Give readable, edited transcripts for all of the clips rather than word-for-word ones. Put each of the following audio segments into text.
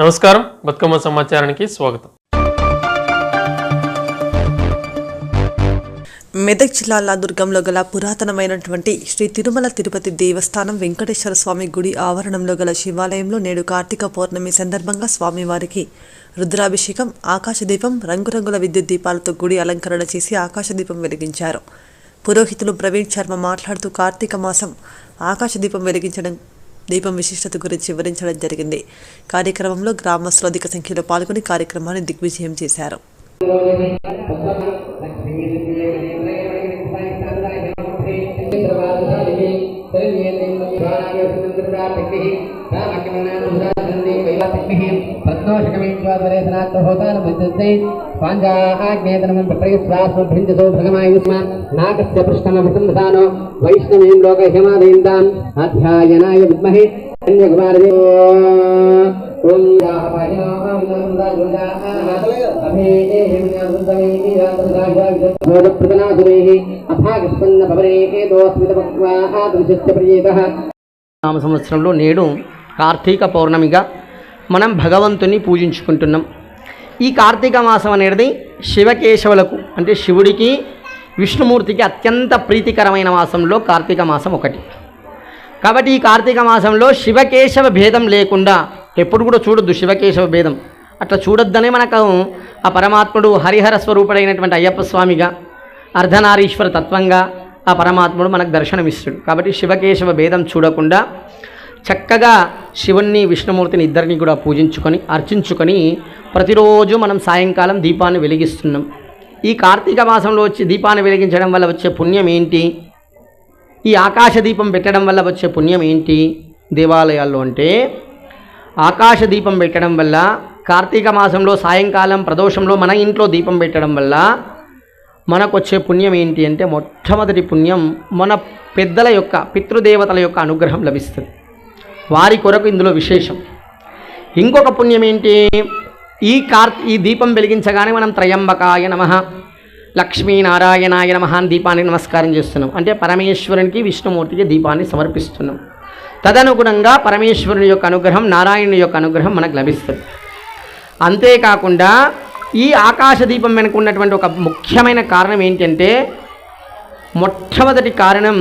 నమస్కారం, బతుకమ్మ సమాచారానికి స్వాగతం. మెదక్ జిల్లా లాదుర్గంలో గల పురాతనమైనటువంటి శ్రీ తిరుమల తిరుపతి దేవస్థానం వెంకటేశ్వర స్వామి గుడి ఆవరణంలో గల శివాలయంలో నేడు కార్తీక పౌర్ణమి సందర్భంగా స్వామివారికి రుద్రాభిషేకం, ఆకాశదీపం, రంగురంగుల విద్యుత్ దీపాలతో గుడి అలంకరణ చేసి ఆకాశదీపం వెలిగించారు. పురోహితులు ప్రవీణ్ శర్మ మాట్లాడుతూ కార్తీక మాసం ఆకాశదీపం వెలిగించడం, దీపం విశిష్టత గురించి వివరించడం జరిగింది. కార్యక్రమంలో గ్రామస్తులు అధిక సంఖ్యలో పాల్గొని కార్యక్రమాన్ని దిగ్విజయం చేశారు. వైష్ణవీం లోక హిమాదయంతాం అధ్యాయనాయ విద్మహే కన్యాకుమారి ఓం నామ సంవత్సరంలో నేడు కార్తీక పౌర్ణమిగా మనం భగవంతుని పూజించుకుంటున్నాం. ఈ కార్తీక మాసం అనేది శివకేశవులకు అంటే శివుడికి, విష్ణుమూర్తికి అత్యంత ప్రీతికరమైన మాసంలో కార్తీక మాసం ఒకటి. కాబట్టి ఈ కార్తీక మాసంలో శివకేశవ భేదం లేకుండా ఎప్పుడు కూడా చూడొద్దు. శివకేశవ భేదం అట్లా చూడొద్దనే మనకు ఆ పరమాత్ముడు హరిహర స్వరూపుడైనటువంటి అయ్యప్ప స్వామిగా, అర్ధనారీశ్వర తత్వంగా ఆ పరమాత్ముడు మనకు దర్శనమిస్తాడు. కాబట్టి శివకేశవ భేదం చూడకుండా చక్కగా శివుణ్ణి, విష్ణుమూర్తిని ఇద్దరిని కూడా పూజించుకొని అర్చించుకొని ప్రతిరోజు మనం సాయంకాలం దీపాన్ని వెలిగిస్తున్నాం. ఈ కార్తీక మాసంలో వచ్చి దీపాన్ని వెలిగించడం వల్ల వచ్చే పుణ్యం ఏంటి, ఈ ఆకాశ దీపం పెట్టడం వల్ల వచ్చే పుణ్యం ఏంటి దేవాలయాల్లో అంటే, ఆకాశ దీపం పెట్టడం వల్ల కార్తీక మాసంలో సాయంకాలం ప్రదోషంలో మన ఇంట్లో దీపం పెట్టడం వల్ల మనకు వచ్చే పుణ్యం ఏంటి అంటే, మొట్టమొదటి పుణ్యం మన పెద్దల యొక్క, పితృదేవతల యొక్క అనుగ్రహం లభిస్తుంది. వారి కొరకు ఇందులో విశేషం. ఇంకొక పుణ్యం ఏంటి, ఈ దీపం వెలిగించగానే మనం త్రయంబకాయ నమః, లక్ష్మీనారాయణాయ నమః అని దీపాన్ని నమస్కారం చేస్తున్నాం. అంటే పరమేశ్వరునికి, విష్ణుమూర్తికి దీపాన్ని సమర్పిస్తున్నాం. తదనుగుణంగా పరమేశ్వరుని యొక్క అనుగ్రహం, నారాయణుని యొక్క అనుగ్రహం మనకు లభిస్తుంది. అంతేకాకుండా ఈ ఆకాశ దీపం వెనుక ఉన్నటువంటి ఒక ముఖ్యమైన కారణం ఏంటంటే, మొట్టమొదటి కారణం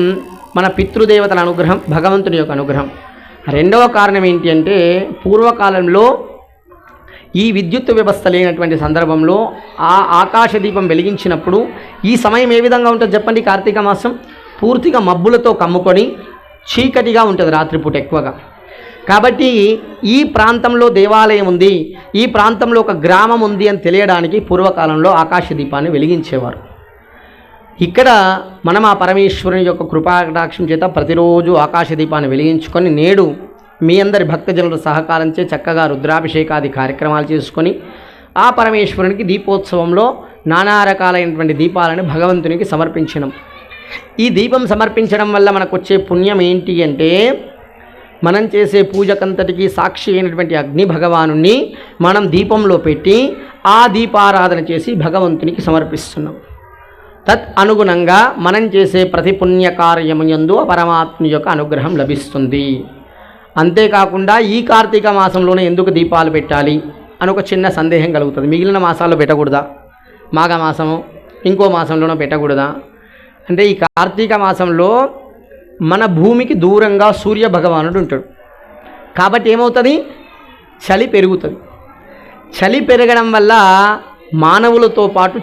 మన పితృదేవతల అనుగ్రహం, భగవంతుని యొక్క అనుగ్రహం. రెండవ కారణం ఏంటి అంటే, పూర్వకాలంలో ఈ విద్యుత్ వ్యవస్థ లేనటువంటి సందర్భంలో ఆ ఆకాశ దీపం వెలిగించినప్పుడు ఈ సమయం ఏ విధంగా ఉంటుంది చెప్పండి. కార్తీక మాసం పూర్తిగా మబ్బులతో కమ్ముకొని చీకటిగా ఉంటుంది రాత్రిపూట ఎక్కువగా. కాబట్టి ఈ ప్రాంతంలో దేవాలయం ఉంది, ఈ ప్రాంతంలో ఒక గ్రామం ఉంది అని తెలియడానికి పూర్వకాలంలో ఆకాశ దీపాన్ని వెలిగించేవారు. ఇక్కడ మనం ఆ పరమేశ్వరుని యొక్క కృపాకటాక్షం చేత ప్రతిరోజు ఆకాశ దీపాన్ని వెలిగించుకొని నేడు మీ అందరి భక్తజనుల సహకారంచే చక్కగా రుద్రాభిషేకాది కార్యక్రమాలు చేసుకొని ఆ పరమేశ్వరునికి దీపోత్సవంలో నానా రకాలైనటువంటి దీపాలను భగవంతునికి సమర్పించడం. ఈ దీపం సమర్పించడం వల్ల మనకు వచ్చే పుణ్యం ఏంటి అంటే, మనం చేసే పూజకంతటికి సాక్షి అయినటువంటి అగ్ని భగవానుణ్ణి మనం దీపంలో పెట్టి ఆ దీపారాధన చేసి భగవంతునికి సమర్పిస్తున్నాం. తత్ అనుగుణంగా మనం చేసే ప్రతి పుణ్యకార్యము యందు పరమాత్మ యొక్క అనుగ్రహం లభిస్తుంది. అంతేకాకుండా ఈ కార్తీక మాసంలోనే ఎందుకు దీపాలు పెట్టాలి అని ఒక చిన్న సందేహం కలుగుతుంది. మిగిలిన మాసాల్లో పెట్టకూడదా, మాఘమాసము ఇంకో మాసంలోనో పెట్టకూడదా అంటే, ఈ కార్తీక మాసంలో మన భూమికి దూరంగా సూర్య భగవానుడు ఉంటాడు. కాబట్టి ఏమవుతుంది, చలి పెరుగుతుంది. చలి పెరగడం వల్ల మానవులతో పాటు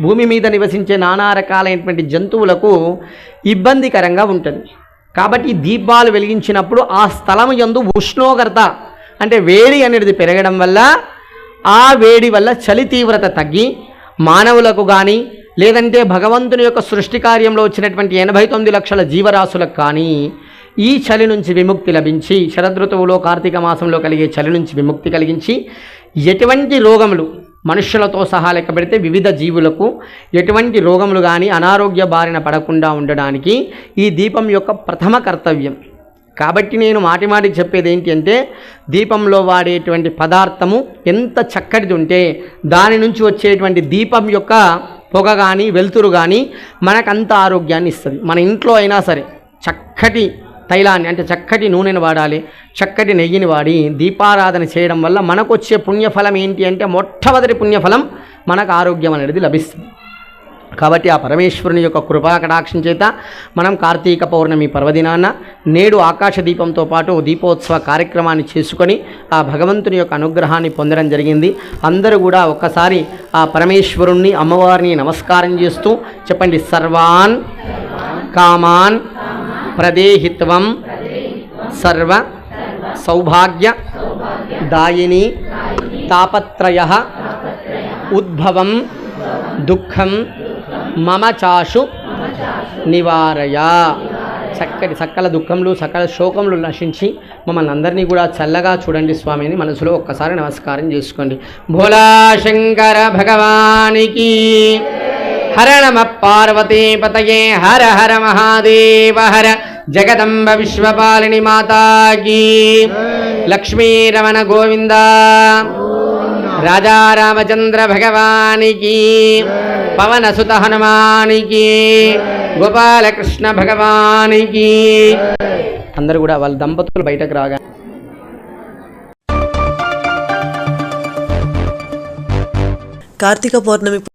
భూమి మీద నివసించే నానా రకాలైనటువంటి జంతువులకు ఇబ్బందికరంగా ఉంటుంది. కాబట్టి దీపాలు వెలిగించినప్పుడు ఆ స్థలం యందు ఉష్ణోగ్రత అంటే వేడి అనేది పెరగడం వల్ల ఆ వేడి వల్ల చలి తీవ్రత తగ్గి మానవులకు కానీ లేదంటే భగవంతుని యొక్క సృష్టి కార్యంలో వచ్చినటువంటి 89 లక్షల జీవరాశులకు కానీ ఈ చలి నుంచి విముక్తి లభించి, శరదృతువులో కార్తీక మాసంలో కలిగే చలి నుంచి విముక్తి కలిగించి ఎటువంటి రోగములు మనుష్యులతో సహా లెక్క పెడితే వివిధ జీవులకు ఎటువంటి రోగములు కానీ అనారోగ్య బారిన పడకుండా ఉండడానికి ఈ దీపం యొక్క ప్రథమ కర్తవ్యం. కాబట్టి నేను మాటిమాటికి చెప్పేది ఏంటి అంటే, దీపంలో వాడేటువంటి పదార్థము ఎంత చక్కటిది ఉంటే దాని నుంచి వచ్చేటువంటి దీపం యొక్క పొగ కానీ వెలుతురు కానీ మనకంత ఆరోగ్యాన్ని ఇస్తుంది. మన ఇంట్లో అయినా సరే చక్కటి తైలాన్ని అంటే చక్కటి నూనెను వాడాలి, చక్కటి నెయ్యిని వాడి దీపారాధన చేయడం వల్ల మనకు వచ్చే పుణ్యఫలం ఏంటి అంటే మొట్టమొదటి పుణ్యఫలం మనకు ఆరోగ్యం అనేది లభిస్తుంది. కాబట్టి ఆ పరమేశ్వరుని యొక్క కృపా కటాక్షం చేత మనం కార్తీక పౌర్ణమి పర్వదినాన నేడు ఆకాశ దీపంతో పాటు దీపోత్సవ కార్యక్రమాన్ని చేసుకొని ఆ భగవంతుని యొక్క అనుగ్రహాన్ని పొందడం జరిగింది. అందరూ కూడా ఒక్కసారి ఆ పరమేశ్వరుణ్ణి అమ్మవారిని నమస్కారం చేస్తూ చెప్పండి, సర్వాన్ కామాన్ ప్రదేహిత్వం సర్వ సౌభాగ్య దాయిని తాపత్రయ ఉద్భవం దుఃఖం మమ చాషు నివారయ. చక్కటి సకల దుఃఖములు సకల శోకములు నశించి మమ్మల్ని అందరినీ కూడా చల్లగా చూడండి స్వామిని మనసులో ఒక్కసారి నమస్కారం చేసుకోండి. భోలా శంకర భగవానికి హర నమ పార్వతీ పతయే హర హర మహాదేవ హర జగదంబ విశ్వపాలిని మాతాకి లక్ష్మీ రమణ గోవింద రాజా రామచంద్ర భగవానికి పవన సుత హనుమానికి గోపాలకృష్ణ భగవానికి. అందరూ కూడా వాళ్ళ దంపతులు బయటకు రాగా కార్తీక పౌర్ణమి